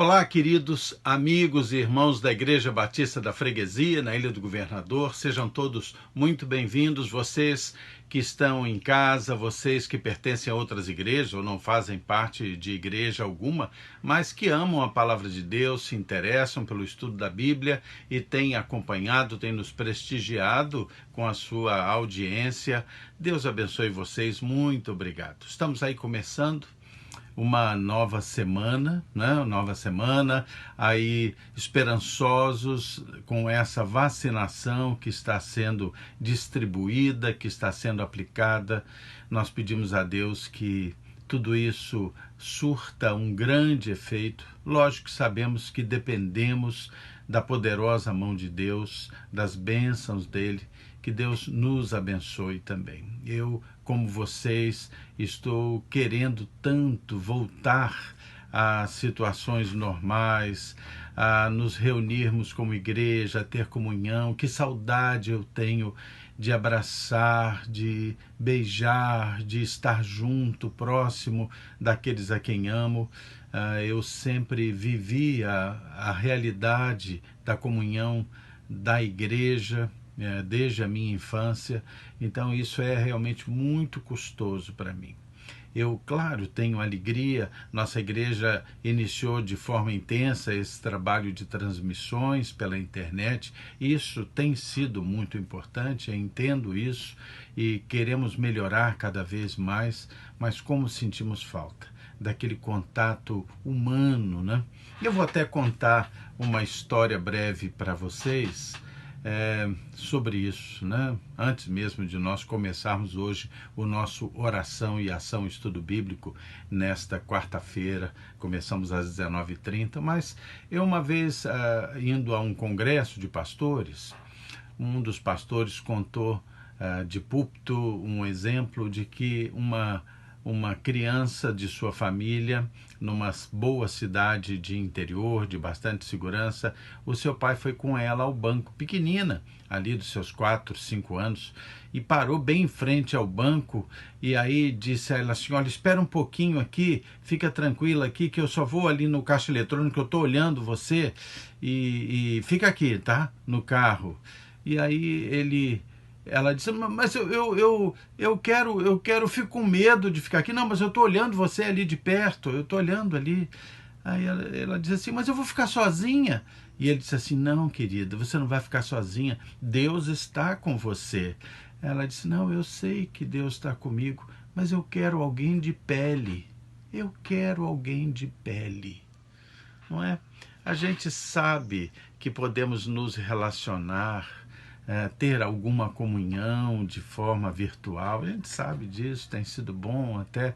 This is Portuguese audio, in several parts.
Olá, queridos amigos e irmãos da Igreja Batista da Freguesia, na Ilha do Governador. Sejam todos muito bem-vindos. Vocês que estão em casa, vocês que pertencem a outras igrejas ou não fazem parte de igreja alguma, mas que amam a palavra de Deus, se interessam pelo estudo da Bíblia e têm acompanhado, têm nos prestigiado com a sua audiência. Deus abençoe vocês. Muito obrigado. Estamos aí começando uma nova semana, né? Nova semana, aí esperançosos com essa vacinação que está sendo distribuída, que está sendo aplicada. Nós pedimos a Deus que tudo isso surta um grande efeito. Lógico que sabemos que dependemos da poderosa mão de Deus, das bênçãos dele. Que Deus nos abençoe também. Eu, como vocês, estou querendo tanto voltar a situações normais, a nos reunirmos como igreja, a ter comunhão. Que saudade eu tenho de abraçar, de beijar, de estar junto, próximo daqueles a quem amo. Eu sempre vivi a realidade da comunhão da igreja, desde a minha infância, então isso é realmente muito custoso para mim. Eu, claro, tenho alegria, nossa igreja iniciou de forma intensa esse trabalho de transmissões pela internet, isso tem sido muito importante, eu entendo isso e queremos melhorar cada vez mais, mas como sentimos falta daquele contato humano, né? Eu vou até contar uma história breve para vocês, sobre isso, né? Antes mesmo de nós começarmos hoje o nosso oração e ação estudo bíblico nesta quarta-feira, começamos às 19h30, mas eu uma vez indo a um congresso de pastores, um dos pastores contou de púlpito um exemplo de que uma criança de sua família, numa boa cidade de interior, de bastante segurança, o seu pai foi com ela ao banco, pequenina, ali dos seus 4, 5 anos, e parou bem em frente ao banco, e aí disse a ela assim, olha, espera um pouquinho aqui, fica tranquila aqui, que eu só vou ali no caixa eletrônico, eu estou olhando você, e fica aqui, tá? No carro. E aí ela disse, mas eu quero, fico com medo de ficar aqui. Não, mas eu estou olhando você ali de perto, eu estou olhando ali. Aí ela disse assim, mas eu vou ficar sozinha. E ele disse assim, não, querida, você não vai ficar sozinha, Deus está com você. Ela disse, não, eu sei que Deus está comigo, mas eu quero alguém de pele. Eu quero alguém de pele. Não é? A gente sabe que podemos nos relacionar, ter alguma comunhão de forma virtual, a gente sabe disso, tem sido bom até,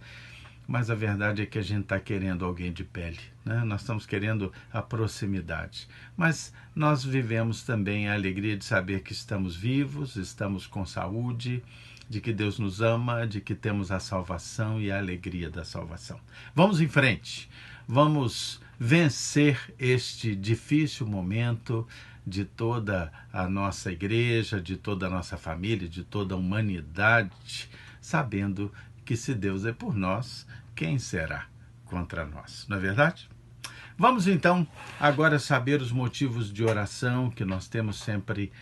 mas a verdade é que a gente está querendo alguém de pele, né? Nós estamos querendo a proximidade, mas nós vivemos também a alegria de saber que estamos vivos, estamos com saúde, de que Deus nos ama, de que temos a salvação e a alegria da salvação. Vamos em frente, vamos vencer este difícil momento de toda a nossa igreja, de toda a nossa família, de toda a humanidade, sabendo que se Deus é por nós, quem será contra nós? Não é verdade? Vamos então agora saber os motivos de oração que nós temos sempre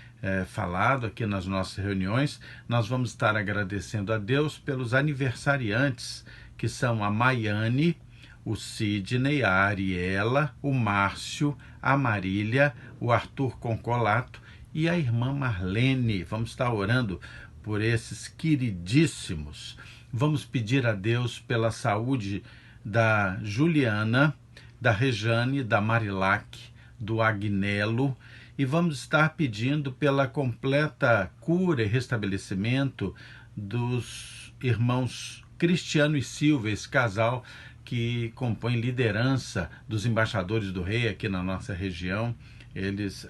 falado aqui nas nossas reuniões. Nós vamos estar agradecendo a Deus pelos aniversariantes, que são a Maiane, o Sidney, a Ariela, o Márcio, a Marília, o Arthur Concolato e a irmã Marlene. Vamos estar orando por esses queridíssimos. Vamos pedir a Deus pela saúde da Juliana, da Rejane, da Marilac, do Agnello, e vamos estar pedindo pela completa cura e restabelecimento dos irmãos Cristiano e Silvia, esse casal que compõe liderança dos embaixadores do rei aqui na nossa região.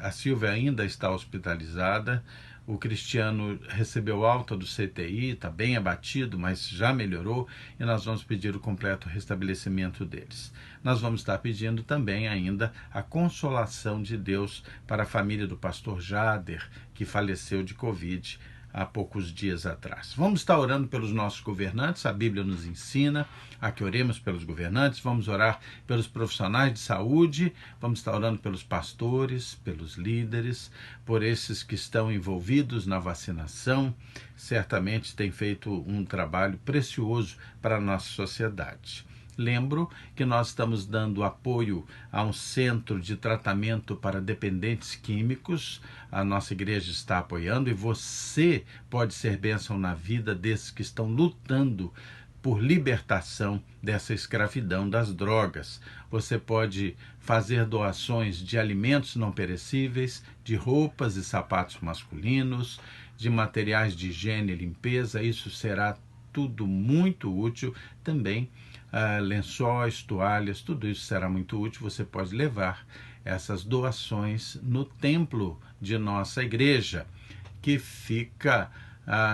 A Silvia ainda está hospitalizada, o Cristiano recebeu alta do CTI, está bem abatido, mas já melhorou, e nós vamos pedir o completo restabelecimento deles. Nós vamos estar pedindo também ainda a consolação de Deus para a família do pastor Jader, que faleceu de Covid há poucos dias atrás. Vamos estar orando pelos nossos governantes, a Bíblia nos ensina a que oremos pelos governantes, vamos orar pelos profissionais de saúde, vamos estar orando pelos pastores, pelos líderes, por esses que estão envolvidos na vacinação, certamente têm feito um trabalho precioso para a nossa sociedade. Lembro que nós estamos dando apoio a um centro de tratamento para dependentes químicos. A nossa igreja está apoiando e você pode ser bênção na vida desses que estão lutando por libertação dessa escravidão das drogas. Você pode fazer doações de alimentos não perecíveis, de roupas e sapatos masculinos, de materiais de higiene e limpeza. Isso será tudo muito útil também. Lençóis, toalhas, tudo isso será muito útil. Você pode levar essas doações no templo de nossa igreja, que fica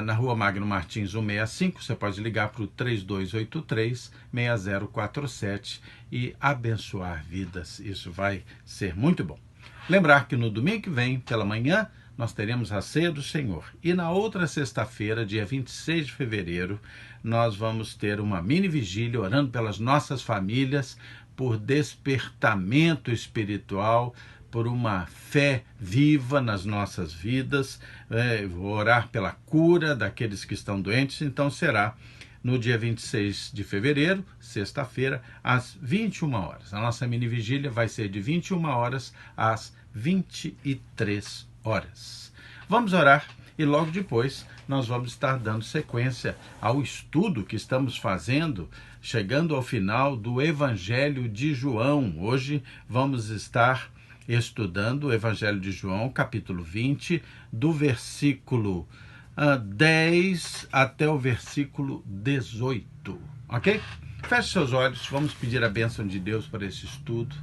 na Rua Magno Martins 165. Você pode ligar para o 3283-6047 e abençoar vidas. Isso vai ser muito bom. Lembrar que no domingo que vem, pela manhã, nós teremos a Ceia do Senhor. E na outra sexta-feira, dia 26 de fevereiro, nós vamos ter uma mini vigília orando pelas nossas famílias, por despertamento espiritual, por uma fé viva nas nossas vidas, vou orar pela cura daqueles que estão doentes. Então será no dia 26 de fevereiro, sexta-feira, às 21 horas. A nossa mini vigília vai ser de 21 horas às 23 horas. Vamos orar e logo depois nós vamos estar dando sequência ao estudo que estamos fazendo, chegando ao final do Evangelho de João. Hoje vamos estar estudando o Evangelho de João, capítulo 20, do versículo 10 até o versículo 18, ok? Feche seus olhos, vamos pedir a bênção de Deus para esse estudo.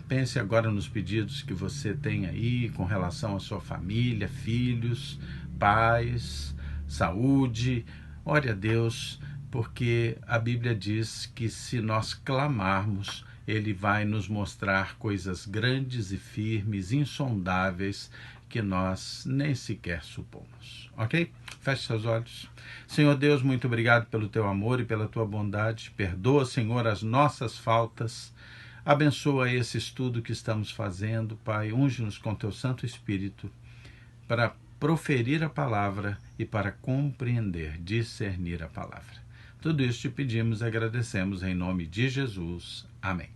Pense agora nos pedidos que você tem aí com relação à sua família, filhos, pais, saúde. Ore a Deus, porque a Bíblia diz que se nós clamarmos, Ele vai nos mostrar coisas grandes e firmes, insondáveis, que nós nem sequer supomos, ok? Feche seus olhos. Senhor Deus, muito obrigado pelo teu amor e pela tua bondade. Perdoa, Senhor, as nossas faltas. Abençoa esse estudo que estamos fazendo, Pai. Unge-nos com teu Santo Espírito para proferir a palavra e para compreender, discernir a palavra. Tudo isso te pedimos e agradecemos em nome de Jesus. Amém.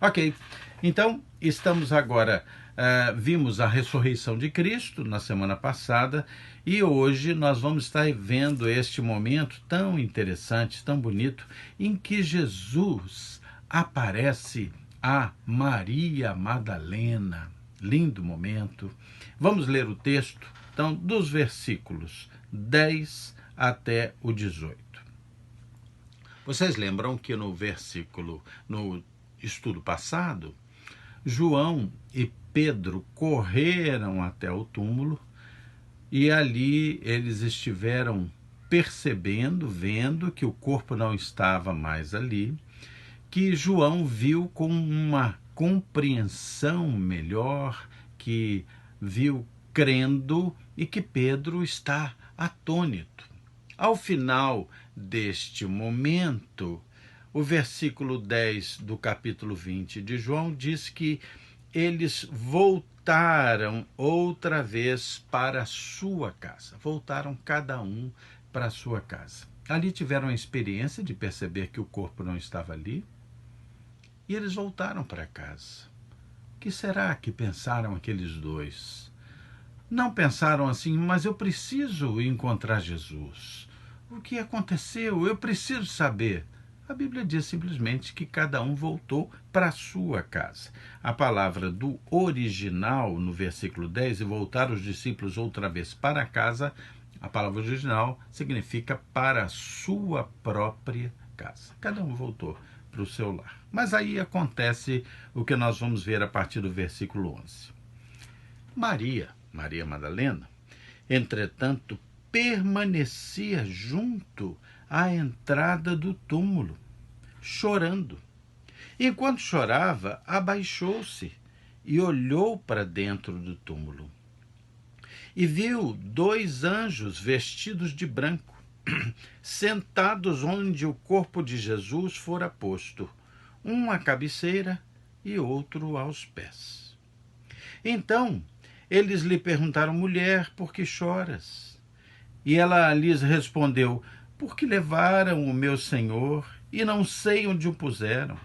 Ok, então estamos agora, vimos a ressurreição de Cristo na semana passada e hoje nós vamos estar vendo este momento tão interessante, tão bonito, em que Jesus aparece a Maria Madalena. Lindo momento. Vamos ler o texto, então, dos versículos 10 até o 18. Vocês lembram que no estudo passado, João e Pedro correram até o túmulo e ali eles estiveram percebendo, vendo que o corpo não estava mais ali, que João viu com uma compreensão melhor, que viu crendo e que Pedro está atônito. Ao final deste momento, o versículo 10 do capítulo 20 de João diz que eles voltaram outra vez para a sua casa. Voltaram cada um para a sua casa. Ali tiveram a experiência de perceber que o corpo não estava ali e eles voltaram para casa. O que será que pensaram aqueles dois? Não pensaram assim, mas eu preciso encontrar Jesus. O que aconteceu? Eu preciso saber. A Bíblia diz simplesmente que cada um voltou para a sua casa. A palavra do original, no versículo 10, e voltar os discípulos outra vez para casa, a palavra original significa para a sua própria casa. Cada um voltou para o seu lar. Mas aí acontece o que nós vamos ver a partir do versículo 11. Maria Madalena, entretanto, permanecia junto à entrada do túmulo, chorando. Enquanto chorava, abaixou-se e olhou para dentro do túmulo. e viu 2 anjos vestidos de branco, sentados onde o corpo de Jesus fora posto, um à cabeceira e outro aos pés. Então eles lhe perguntaram: mulher, por que choras? E ela lhes respondeu: porque levaram o meu Senhor e não sei onde o puseram.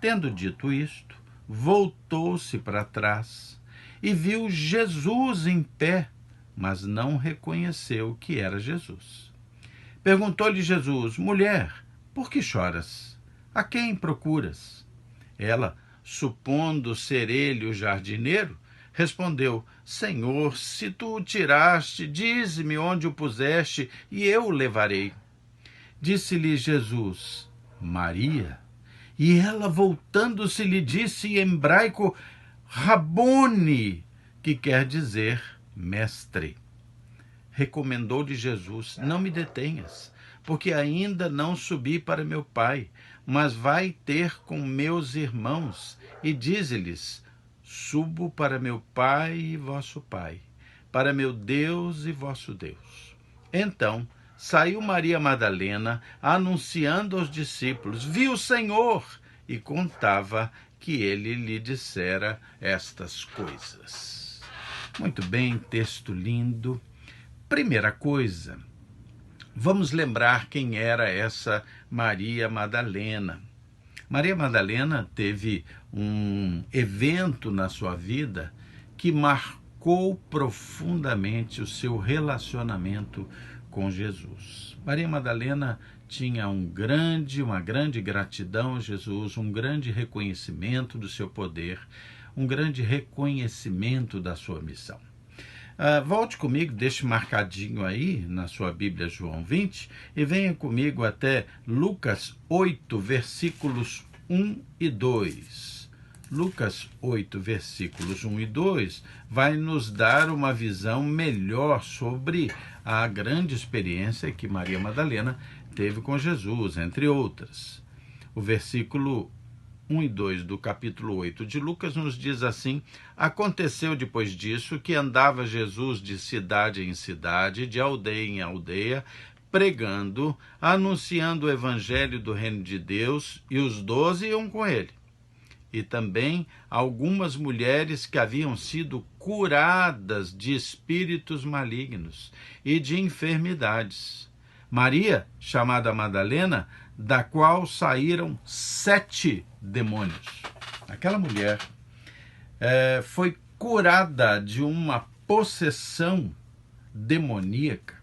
Tendo dito isto, voltou-se para trás e viu Jesus em pé, mas não reconheceu que era Jesus. Perguntou-lhe Jesus: mulher, por que choras? A quem procuras? Ela, supondo ser ele o jardineiro, respondeu: Senhor, se tu o tiraste, dize-me onde o puseste, e eu o levarei. Disse-lhe Jesus: Maria. E ela, voltando-se, lhe disse em hebraico: Rabone, que quer dizer mestre. Recomendou-lhe Jesus: não me detenhas, porque ainda não subi para meu Pai, mas vai ter com meus irmãos e dize-lhes: subo para meu Pai e vosso Pai, para meu Deus e vosso Deus. Então saiu Maria Madalena, anunciando aos discípulos: vi o Senhor, e contava que ele lhe dissera estas coisas. Muito bem, texto lindo. Primeira coisa, vamos lembrar quem era essa Maria Madalena. Maria Madalena teve um evento na sua vida que marcou profundamente o seu relacionamento com Jesus. Maria Madalena tinha uma grande gratidão a Jesus, um grande reconhecimento do seu poder, um grande reconhecimento da sua missão. Volte comigo, deixe marcadinho aí na sua Bíblia João 20 e venha comigo até Lucas 8, versículos 1 e 2. Lucas 8, versículos 1 e 2 vai nos dar uma visão melhor sobre a grande experiência que Maria Madalena teve com Jesus, entre outras. O versículo 1 e 2 do capítulo 8 de Lucas nos diz assim: aconteceu depois disso que andava Jesus de cidade em cidade, de aldeia em aldeia, pregando, anunciando o evangelho do reino de Deus, e os 12 iam com ele. E também algumas mulheres que haviam sido curadas de espíritos malignos e de enfermidades. Maria, chamada Madalena, da qual saíram 7 demônios. Aquela mulher foi curada de uma possessão demoníaca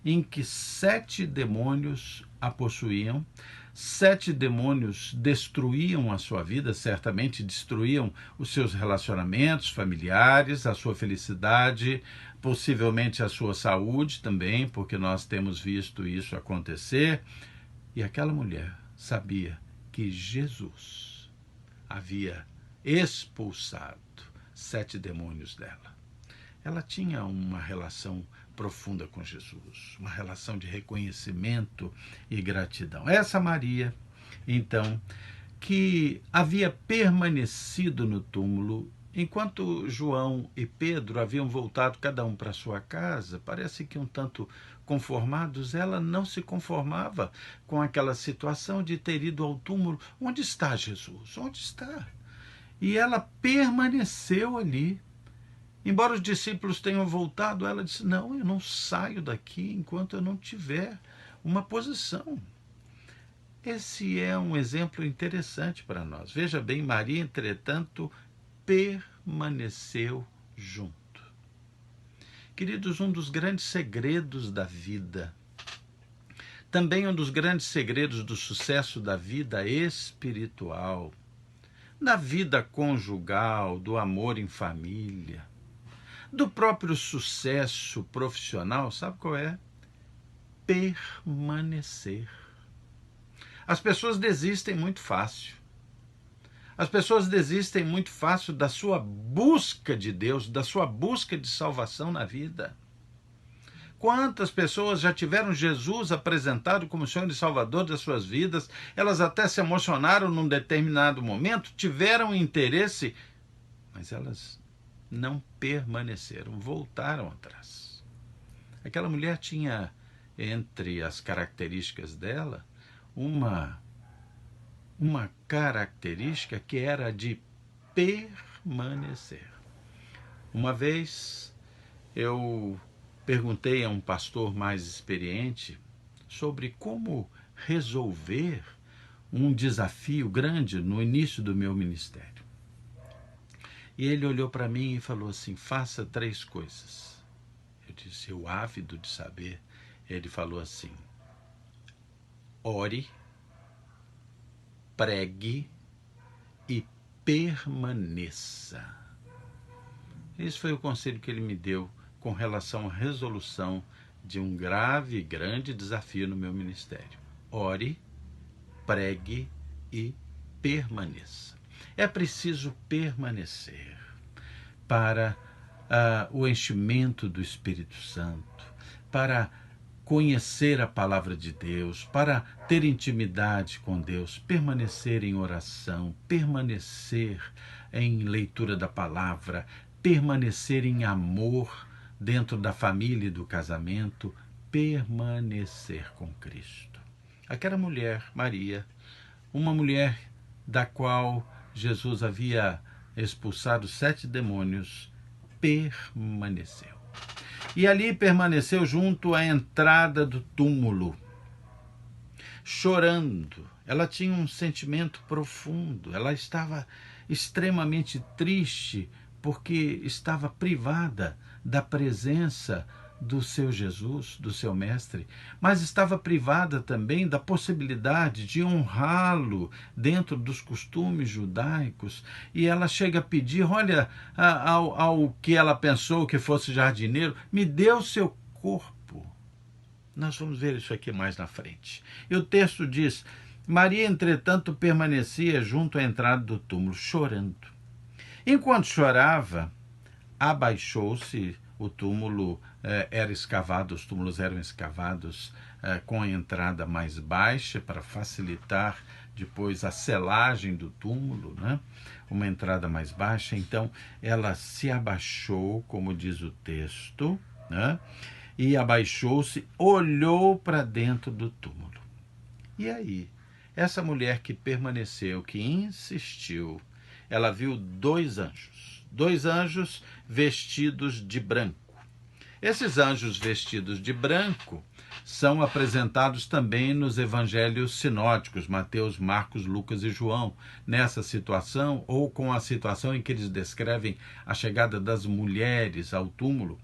em que 7 demônios a possuíam. 7 demônios destruíam a sua vida, certamente destruíam os seus relacionamentos familiares, a sua felicidade, possivelmente a sua saúde também, porque nós temos visto isso acontecer. E aquela mulher sabia que Jesus havia expulsado 7 demônios dela. Ela tinha uma relação profunda com Jesus, uma relação de reconhecimento e gratidão. Essa Maria, então, que havia permanecido no túmulo enquanto João e Pedro haviam voltado cada um para sua casa, parece que um tanto conformados, ela não se conformava com aquela situação de ter ido ao túmulo. Onde está Jesus? Onde está? E ela permaneceu ali. Embora os discípulos tenham voltado, ela disse: não, eu não saio daqui enquanto eu não tiver uma posição. Esse é um exemplo interessante para nós. Veja bem, Maria, entretanto, permaneceu junto. Queridos, um dos grandes segredos da vida, também um dos grandes segredos do sucesso da vida espiritual, da vida conjugal, do amor em família, do próprio sucesso profissional, sabe qual é? Permanecer. As pessoas desistem muito fácil. As pessoas desistem muito fácil da sua busca de Deus, da sua busca de salvação na vida. Quantas pessoas já tiveram Jesus apresentado como Senhor e Salvador das suas vidas, elas até se emocionaram num determinado momento, tiveram interesse, mas elas não permaneceram, voltaram atrás. Aquela mulher tinha, entre as características dela, uma característica que era de permanecer. Uma vez eu perguntei a um pastor mais experiente sobre como resolver um desafio grande no início do meu ministério. E ele olhou para mim e falou assim: faça 3 coisas. Eu disse: eu ávido de saber. Ele falou assim: ore, pregue e permaneça. Esse foi o conselho que ele me deu com relação à resolução de um grave e grande desafio no meu ministério. Ore, pregue e permaneça. É preciso permanecer para o enchimento do Espírito Santo, para conhecer a palavra de Deus, para ter intimidade com Deus, permanecer em oração, permanecer em leitura da palavra, permanecer em amor dentro da família e do casamento, permanecer com Cristo. Aquela mulher, Maria, uma mulher da qual Jesus havia expulsado 7 demônios, permaneceu. E ali permaneceu junto à entrada do túmulo, chorando. Ela tinha um sentimento profundo, ela estava extremamente triste porque estava privada da presença do seu Jesus, do seu mestre, mas estava privada também da possibilidade de honrá-lo dentro dos costumes judaicos, e ela chega a pedir, olha, ao que ela pensou que fosse jardineiro, me dê o seu corpo. Nós vamos ver isso aqui mais na frente. E o texto diz: Maria, entretanto, permanecia junto à entrada do túmulo, chorando. Enquanto chorava, abaixou-se. O túmulo era escavado, os túmulos eram escavados com a entrada mais baixa para facilitar depois a selagem do túmulo, né? Uma entrada mais baixa. Então ela se abaixou, como diz o texto, né? E abaixou-se, olhou para dentro do túmulo. E aí, essa mulher que permaneceu, que insistiu, ela viu 2 anjos vestidos de branco. Esses anjos vestidos de branco são apresentados também nos evangelhos sinóticos, Mateus, Marcos, Lucas e João, nessa situação, ou com a situação em que eles descrevem a chegada das mulheres ao túmulo.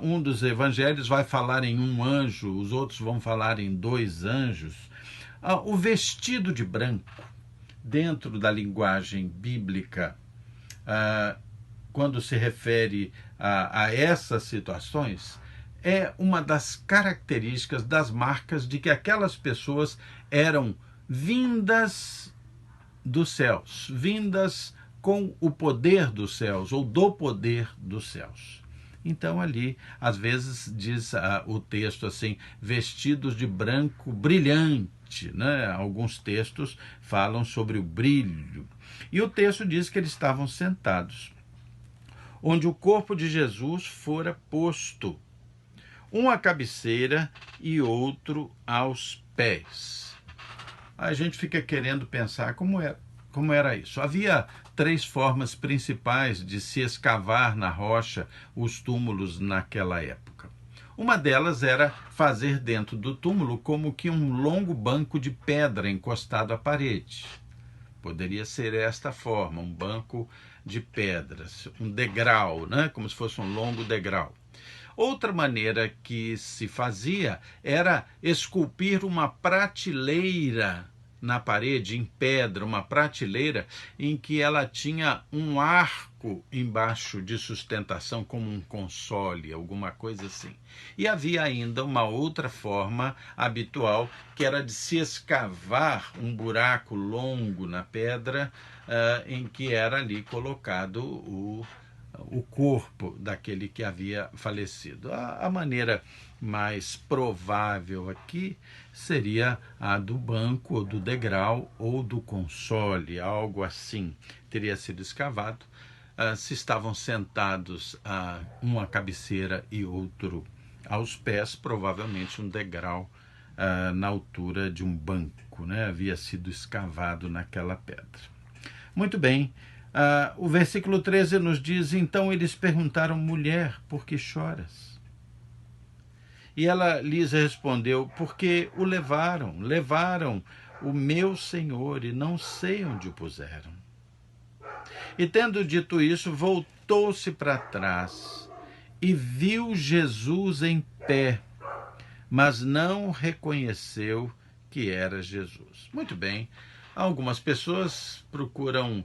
Um dos evangelhos vai falar em 1 anjo, os outros vão falar em 2 anjos. O vestido de branco, dentro da linguagem bíblica, quando se refere a essas situações, é uma das características, das marcas de que aquelas pessoas eram vindas dos céus, vindas com o poder dos céus, ou do poder dos céus. Então ali, às vezes, diz o texto assim, vestidos de branco brilhante, né? Alguns textos falam sobre o brilho. E o texto diz que eles estavam sentados, onde o corpo de Jesus fora posto, um à cabeceira e outro aos pés. A gente fica querendo pensar como era isso. Havia 3 formas principais de se escavar na rocha os túmulos naquela época. Uma delas era fazer dentro do túmulo como que um longo banco de pedra encostado à parede. Poderia ser esta forma, um banco de pedras, um degrau, né? Como se fosse um longo degrau. Outra maneira que se fazia era esculpir uma prateleira na parede, em pedra, uma prateleira em que ela tinha um arco embaixo de sustentação, como um console, alguma coisa assim. E havia ainda uma outra forma habitual, que era de se escavar um buraco longo na pedra, em que era ali colocado o corpo daquele que havia falecido. A maneira mais provável aqui seria a do banco, ou do degrau, ou do console, algo assim. Teria sido escavado se estavam sentados um à cabeceira e outro aos pés, provavelmente um degrau na altura de um banco, né? Havia sido escavado naquela pedra. Muito bem, o versículo 13 nos diz: então eles perguntaram, mulher, por que choras? E ela lhes respondeu, porque o levaram o meu Senhor e não sei onde o puseram. E tendo dito isso, voltou-se para trás e viu Jesus em pé, mas não reconheceu que era Jesus. Muito bem, algumas pessoas procuram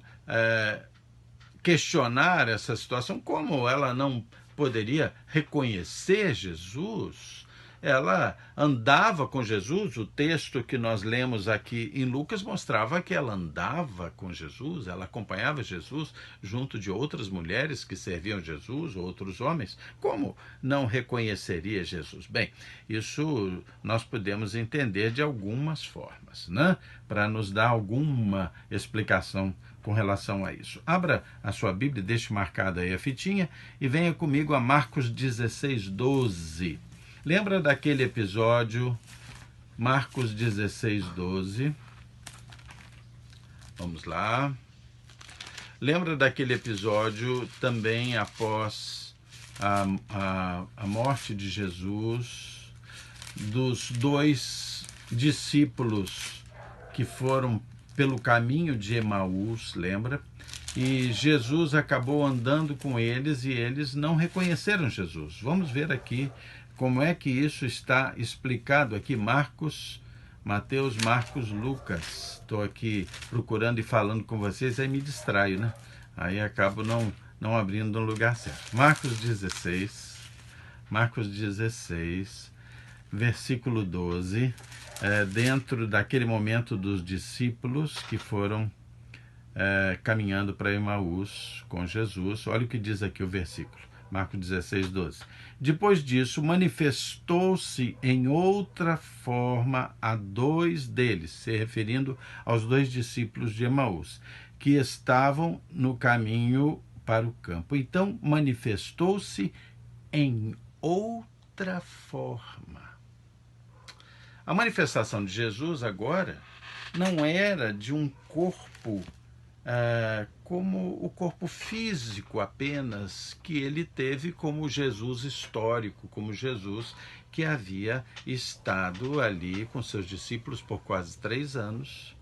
questionar essa situação, como ela não poderia reconhecer Jesus. Ela andava com Jesus, o texto que nós lemos aqui em Lucas mostrava que ela andava com Jesus, ela acompanhava Jesus junto de outras mulheres que serviam Jesus, outros homens. Como não reconheceria Jesus? Bem, isso nós podemos entender de algumas formas, né? Para nos dar alguma explicação com relação a isso. Abra a sua Bíblia, deixe marcada aí a fitinha e venha comigo a Marcos 16, 12. Lembra daquele episódio, Marcos 16, 12? Vamos lá. Lembra daquele episódio também após a morte de Jesus, dos dois discípulos que foram pelo caminho de Emaús, lembra? E Jesus acabou andando com eles e eles não reconheceram Jesus. Vamos ver aqui como é que isso está explicado aqui. Marcos, Mateus, Marcos, Lucas. Estou aqui procurando e falando com vocês, aí me distraio, né? Aí acabo não abrindo no lugar certo. Marcos 16, versículo 12, dentro daquele momento dos discípulos que foram caminhando para Emaús com Jesus. Olha o que diz aqui o versículo, Marcos 16, 12. Depois disso, manifestou-se em outra forma a dois deles, se referindo aos dois discípulos de Emaús, que estavam no caminho para o campo. Então, manifestou-se em outra forma. A manifestação de Jesus agora não era de um corpo como o corpo físico apenas que ele teve como Jesus histórico, como Jesus que havia estado ali com seus discípulos por quase 3 anos,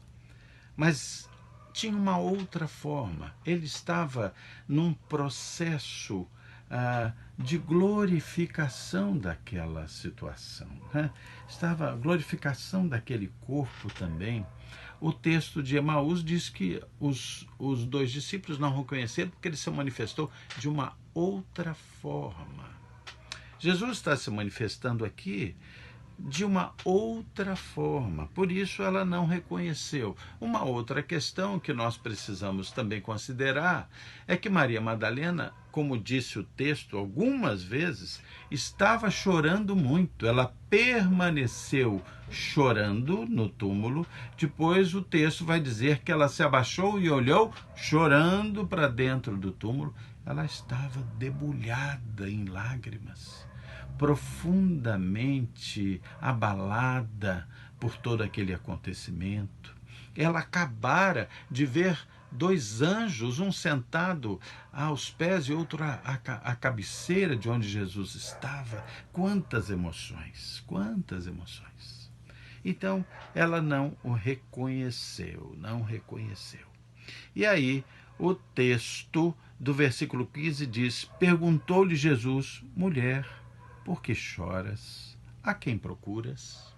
mas tinha uma outra forma. Ele estava num processo de glorificação daquela situação, né? Estava a glorificação daquele corpo também. O texto de Emaús diz que os dois discípulos não reconheceram porque ele se manifestou de uma outra forma. Jesus está se manifestando aqui de uma outra forma, por isso ela não reconheceu. Uma outra questão que nós precisamos também considerar é que Maria Madalena, como disse o texto algumas vezes, estava chorando muito. Ela permaneceu chorando no túmulo. Depois o texto vai dizer que ela se abaixou e olhou chorando para dentro do túmulo. Ela estava debulhada em lágrimas, profundamente abalada por todo aquele acontecimento. Ela acabara de ver 2 anjos, um sentado aos pés e outro à cabeceira de onde Jesus estava. Quantas emoções, quantas emoções. Então, ela não o reconheceu, não reconheceu. E aí, o texto do versículo 15 diz: perguntou-lhe Jesus, mulher, por que choras? A quem procuras?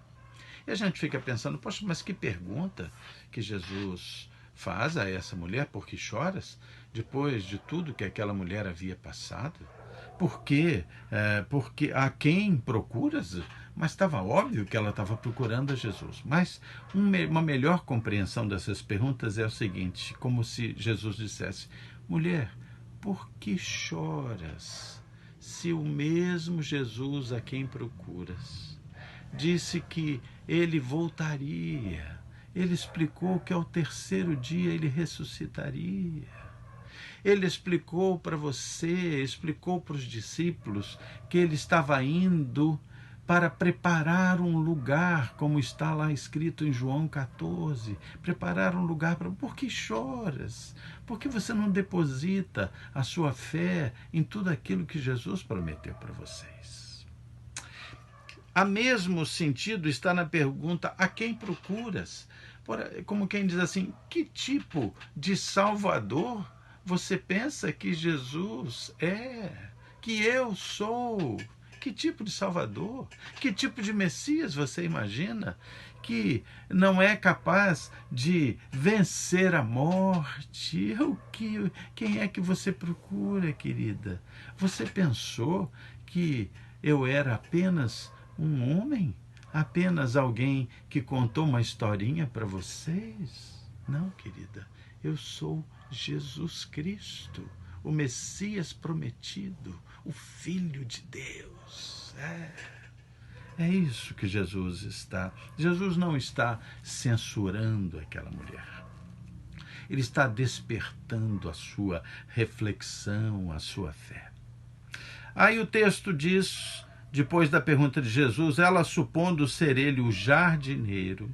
E a gente fica pensando, poxa, mas que pergunta que Jesus faz a essa mulher, por que choras? Depois de tudo que aquela mulher havia passado? Por quê? Porque a quem procuras? Mas estava óbvio que ela estava procurando a Jesus. Mas uma melhor compreensão dessas perguntas é o seguinte, como se Jesus dissesse, mulher, por que choras? Se o mesmo Jesus a quem procuras disse que ele voltaria, ele explicou que ao 3º dia ele ressuscitaria. Ele explicou para você, explicou para os discípulos que ele estava indo para preparar um lugar, como está lá escrito em João 14, preparar um lugar para... Por que choras? Por que você não deposita a sua fé em tudo aquilo que Jesus prometeu para vocês? A mesmo sentido está na pergunta: a quem procuras? Como quem diz assim, que tipo de Salvador você pensa que Jesus é? Que eu sou? Que tipo de Salvador? Que tipo de Messias você imagina? Que não é capaz de vencer a morte? Quem é que você procura, querida? Você pensou que eu era apenas um homem? Apenas alguém que contou uma historinha para vocês? Não, querida. Eu sou Jesus Cristo, o Messias prometido, o Filho de Deus. É isso que Jesus está. Jesus não está censurando aquela mulher. Ele está despertando a sua reflexão, a sua fé. Aí o texto diz, depois da pergunta de Jesus, ela supondo ser ele o jardineiro,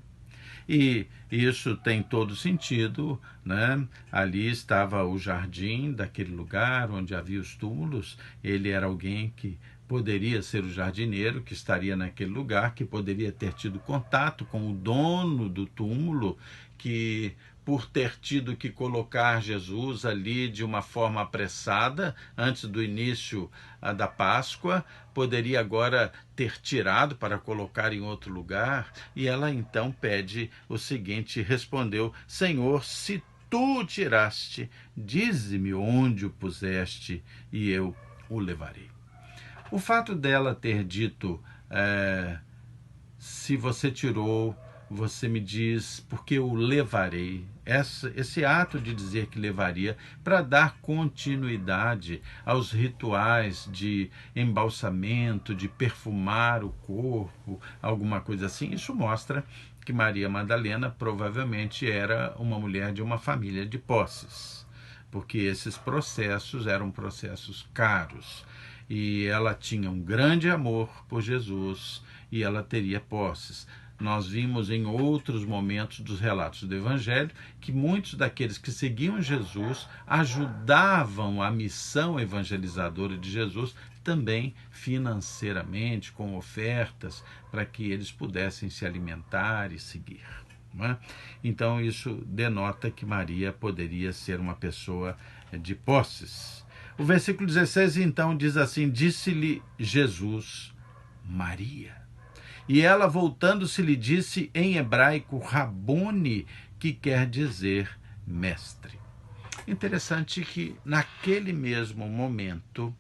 e isso tem todo sentido, né? Ali estava o jardim daquele lugar onde havia os túmulos. Ele era alguém que poderia ser o jardineiro, que estaria naquele lugar, que poderia ter tido contato com o dono do túmulo, que por ter tido que colocar Jesus ali de uma forma apressada, antes do início da Páscoa, poderia agora ter tirado para colocar em outro lugar. E ela então pede o seguinte, respondeu: Senhor, se tu o tiraste, dize-me onde o puseste e eu o levarei. O fato dela ter dito, se você tirou, você me diz, porque eu levarei. Esse ato de dizer que levaria, para dar continuidade aos rituais de embalsamento, de perfumar o corpo, alguma coisa assim, isso mostra que Maria Madalena provavelmente era uma mulher de uma família de posses, porque esses processos eram processos caros. E ela tinha um grande amor por Jesus e ela teria posses. Nós vimos em outros momentos dos relatos do Evangelho que muitos daqueles que seguiam Jesus ajudavam a missão evangelizadora de Jesus também financeiramente, com ofertas, para que eles pudessem se alimentar e seguir. Não é? Então isso denota que Maria poderia ser uma pessoa de posses. O versículo 16 então diz assim: disse-lhe Jesus, Maria. E ela, voltando-se, lhe disse em hebraico, Rabone, que quer dizer mestre. Interessante que naquele mesmo momento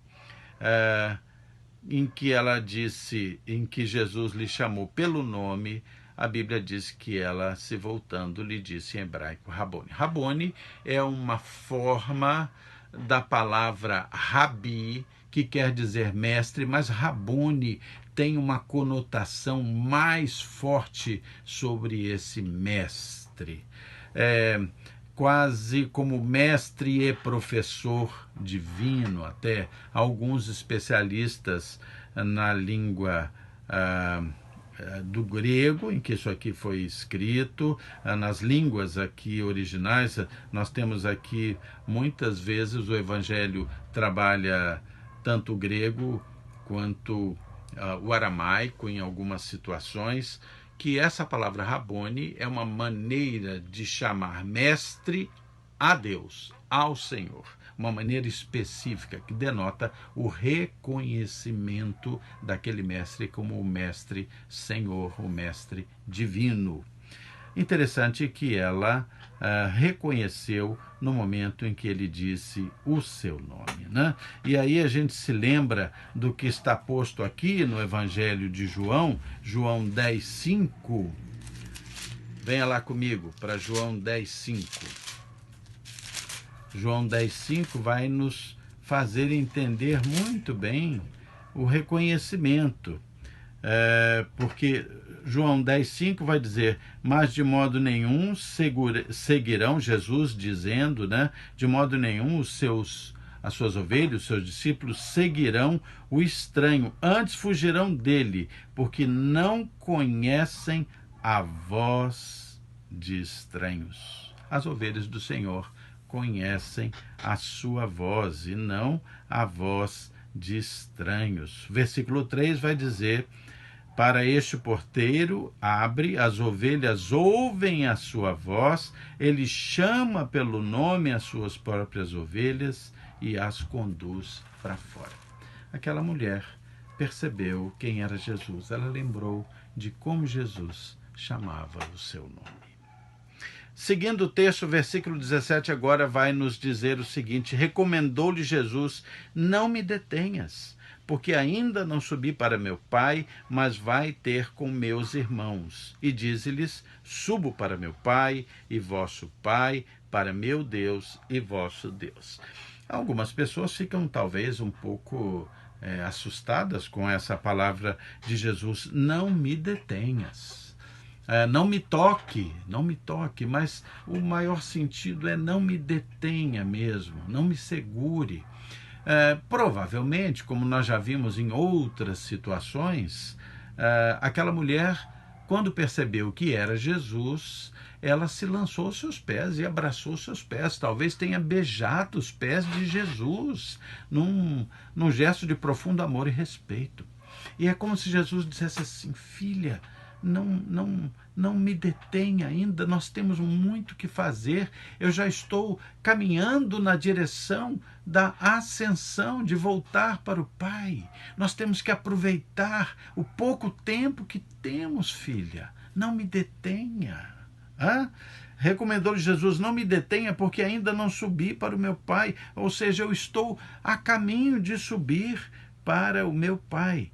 em que ela disse, em que Jesus lhe chamou pelo nome, a Bíblia diz que ela, se voltando, lhe disse em hebraico, Rabone. Rabone é uma forma da palavra rabi, que quer dizer mestre, mas Rabone tem uma conotação mais forte sobre esse mestre. Quase como mestre e professor divino, até alguns especialistas na língua do grego, em que isso aqui foi escrito, nas línguas aqui originais, nós temos aqui, muitas vezes, o Evangelho trabalha tanto o grego quanto o aramaico em algumas situações, que essa palavra Rabone é uma maneira de chamar mestre a Deus, ao Senhor. Uma maneira específica que denota o reconhecimento daquele mestre como o mestre Senhor, o mestre divino. Interessante que ela reconheceu no momento em que ele disse o seu nome, né? E aí a gente se lembra do que está posto aqui no Evangelho de João, João 10:5. Venha lá comigo para João 10:5. João 10:5 vai nos fazer entender muito bem o reconhecimento. porque João 10,5 vai dizer, mas de modo nenhum seguirão, Jesus dizendo, né? De modo nenhum as suas ovelhas, os seus discípulos seguirão o estranho, antes fugirão dele, porque não conhecem a voz de estranhos. As ovelhas do Senhor conhecem a sua voz e não a voz de estranhos. Versículo 3 vai dizer, para este porteiro abre, as ovelhas ouvem a sua voz, ele chama pelo nome as suas próprias ovelhas e as conduz para fora. Aquela mulher percebeu quem era Jesus, ela lembrou de como Jesus chamava o seu nome. Seguindo o texto, o versículo 17 agora vai nos dizer o seguinte, recomendou-lhe Jesus, não me detenhas, porque ainda não subi para meu Pai, mas vai ter com meus irmãos. E diz-lhes, subo para meu Pai e vosso Pai, para meu Deus e vosso Deus. Algumas pessoas ficam talvez um pouco assustadas com essa palavra de Jesus, não me detenhas. Não me toque, mas o maior sentido é não me detenha mesmo, não me segure. Provavelmente, como nós já vimos em outras situações, aquela mulher, quando percebeu que era Jesus, ela se lançou aos seus pés e abraçou os seus pés. Talvez tenha beijado os pés de Jesus num gesto de profundo amor e respeito. E é como se Jesus dissesse assim, filha, não me detenha ainda, nós temos muito que fazer, eu já estou caminhando na direção da ascensão, de voltar para o Pai. Nós temos que aproveitar o pouco tempo que temos, filha, não me detenha. Recomendou-lhe Jesus, não me detenha, porque ainda não subi para o meu Pai, ou seja, eu estou a caminho de subir para o meu Pai.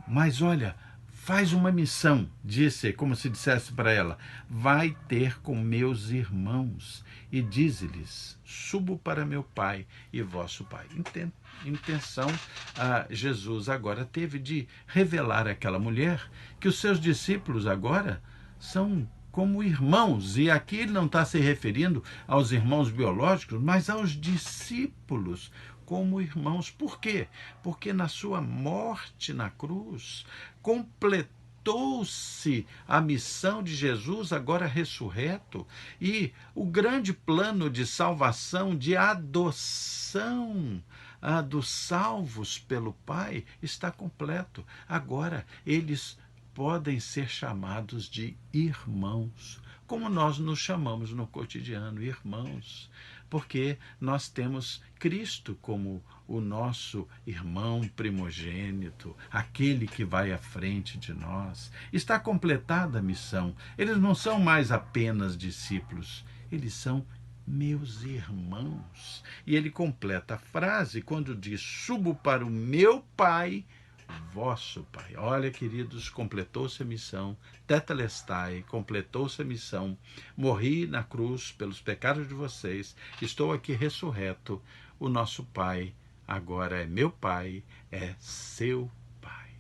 Mas olha, faz uma missão, disse, como se dissesse para ela, vai ter com meus irmãos e dize-lhes, subo para meu Pai e vosso Pai. Intenção Jesus agora teve de revelar àquela mulher que os seus discípulos agora são como irmãos, e aqui ele não está se referindo aos irmãos biológicos, mas aos discípulos como irmãos. Por quê? Porque na sua morte na cruz, completou-se a missão de Jesus, agora ressurreto, e o grande plano de salvação, de adoção dos salvos pelo Pai está completo. Agora eles podem ser chamados de irmãos, como nós nos chamamos no cotidiano, irmãos, porque nós temos Cristo como o nosso irmão primogênito, aquele que vai à frente de nós. Está completada a missão. Eles não são mais apenas discípulos, eles são meus irmãos. E ele completa a frase quando diz, subo para o meu Pai, vosso Pai. Olha, queridos, completou-se a missão, tetelestai, completou-se a missão, morri na cruz pelos pecados de vocês, estou aqui ressurreto, o nosso Pai agora é meu Pai, é seu Pai.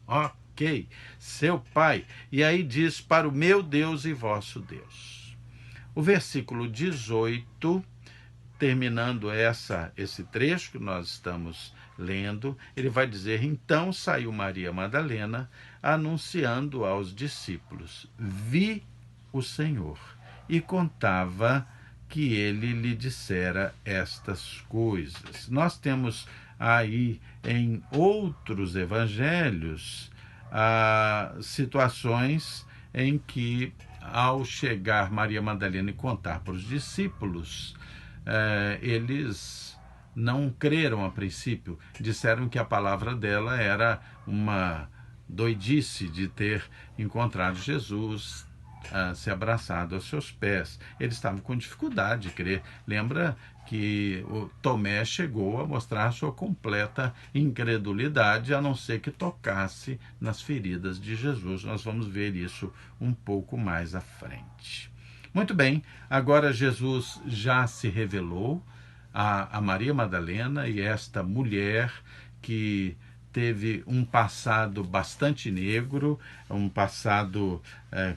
Ok, seu Pai. E aí diz, para o meu Deus e vosso Deus. O versículo 18, terminando esse trecho que nós estamos lendo, ele vai dizer, então saiu Maria Madalena anunciando aos discípulos, vi o Senhor, e contava que ele lhe dissera estas coisas. Nós temos aí em outros evangelhos situações em que, ao chegar Maria Madalena e contar para os discípulos, eles não creram a princípio, disseram que a palavra dela era uma doidice de ter encontrado Jesus, se abraçado aos seus pés. Eles estavam com dificuldade de crer. Lembra que o Tomé chegou a mostrar a sua completa incredulidade, a não ser que tocasse nas feridas de Jesus. Nós vamos ver isso um pouco mais à frente. Muito bem, agora Jesus já se revelou a Maria Madalena, e esta mulher que teve um passado bastante negro, um passado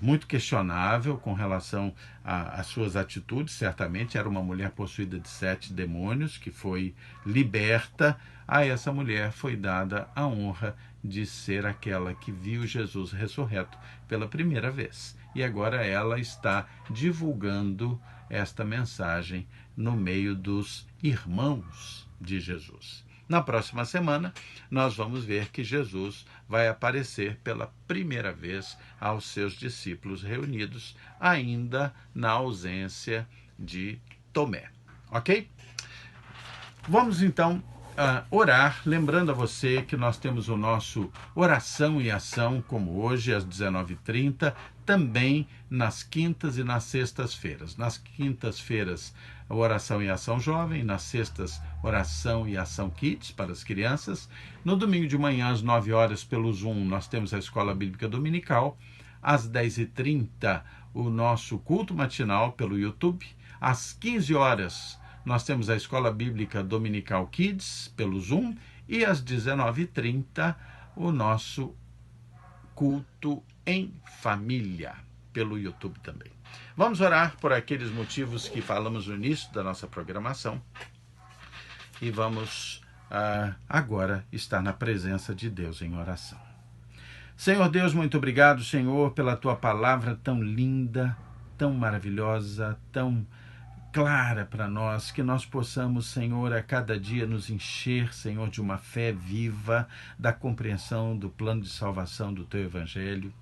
muito questionável com relação às suas atitudes. Certamente era uma mulher possuída de 7 demônios que foi liberta. A essa mulher foi dada a honra de ser aquela que viu Jesus ressurreto pela primeira vez. E agora ela está divulgando esta mensagem no meio dos irmãos de Jesus. Na próxima semana, nós vamos ver que Jesus vai aparecer pela primeira vez aos seus discípulos reunidos, ainda na ausência de Tomé. Ok? Vamos então orar, lembrando a você que nós temos o nosso Oração e Ação, como hoje, às 19h30, também nas quintas e nas sextas-feiras. Nas quintas-feiras, a Oração e Ação Jovem, nas sextas, Oração e Ação Kids, para as crianças. No domingo de manhã, às 9 horas, pelo Zoom, nós temos a Escola Bíblica Dominical. Às 10h30, o nosso culto matinal pelo YouTube. Às 15 horas, nós temos a Escola Bíblica Dominical Kids pelo Zoom e às 19h30 o nosso culto em família pelo YouTube também. Vamos orar por aqueles motivos que falamos no início da nossa programação e vamos agora estar na presença de Deus em oração. Senhor Deus, muito obrigado, Senhor, pela Tua palavra tão linda, tão maravilhosa, tão clara para nós, que nós possamos, Senhor, a cada dia nos encher, Senhor, de uma fé viva, da compreensão do plano de salvação do Teu Evangelho.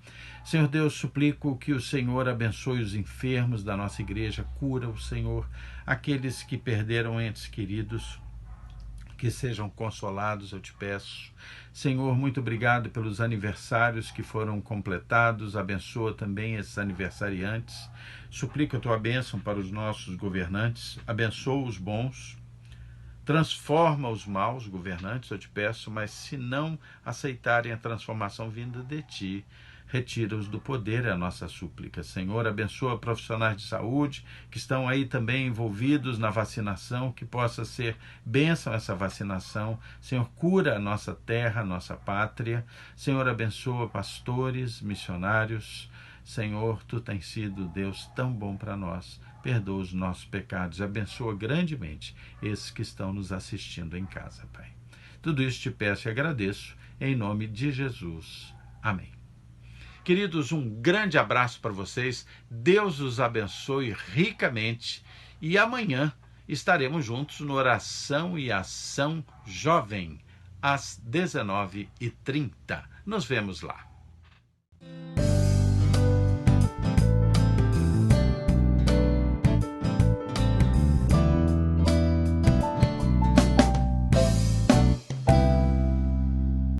Senhor Deus, suplico que o Senhor abençoe os enfermos da nossa igreja, cura o Senhor, aqueles que perderam entes queridos, que sejam consolados, eu te peço. Senhor, muito obrigado pelos aniversários que foram completados, abençoa também esses aniversariantes. Suplico a tua bênção para os nossos governantes, abençoa os bons, transforma os maus governantes, eu te peço, mas se não aceitarem a transformação vinda de ti, retira-os do poder, é a nossa súplica. Senhor, abençoa profissionais de saúde que estão aí também envolvidos na vacinação, que possa ser bênção essa vacinação. Senhor, cura a nossa terra, a nossa pátria. Senhor, abençoa pastores, missionários. Senhor, tu tens sido Deus tão bom para nós. Perdoa os nossos pecados. Abençoa grandemente esses que estão nos assistindo em casa, Pai. Tudo isso te peço e agradeço, em nome de Jesus. Amém. Queridos, um grande abraço para vocês, Deus os abençoe ricamente e amanhã estaremos juntos no Oração e Ação Jovem, às 19h30. Nos vemos lá.